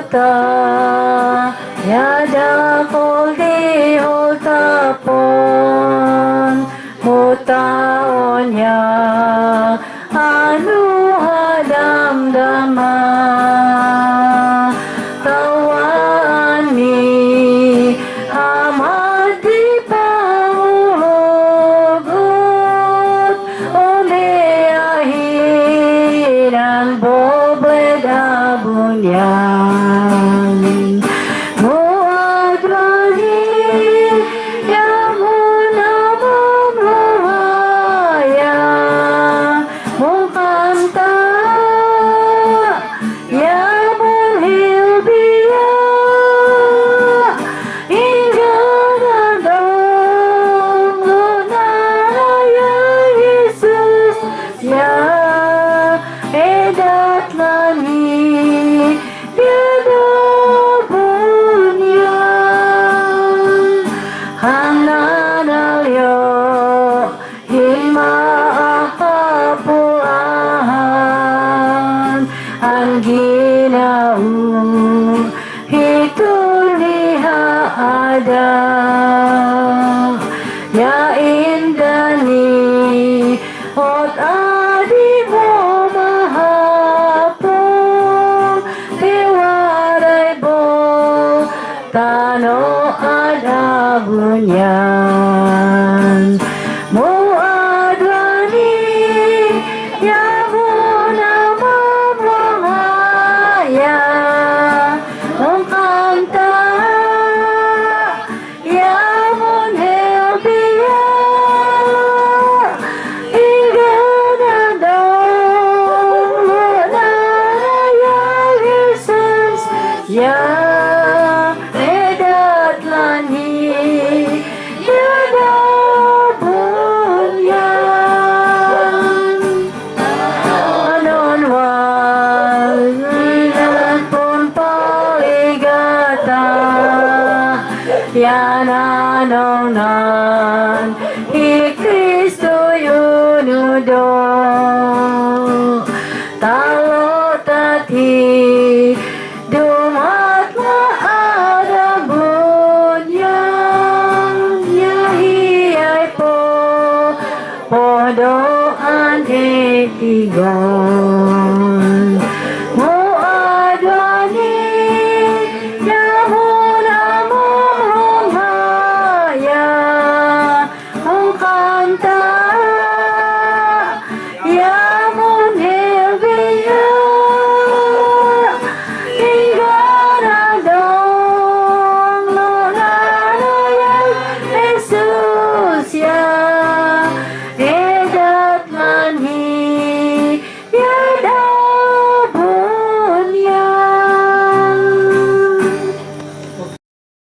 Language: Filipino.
ta yada kol di holtapon mutaon ya anu hadam-dama tawaan mi amad di panguhugot ole ahiran bobled abunyan muad rani yamun amam luhaya mukanta yamun hilbiya ingana dong lunaya Yesus ya edat lani yada bunyan hananalyo hima akapuahan ang ginaw hituliha ada yain dani ot adi mo mahapong tiwaray bo tano ada bunyan muad rani yamun amam wangaya mungkanta yamun helbiya ingana dong lunaraya Yesus ya edat lani yada bunyan anon walinan pun paligata yan anong na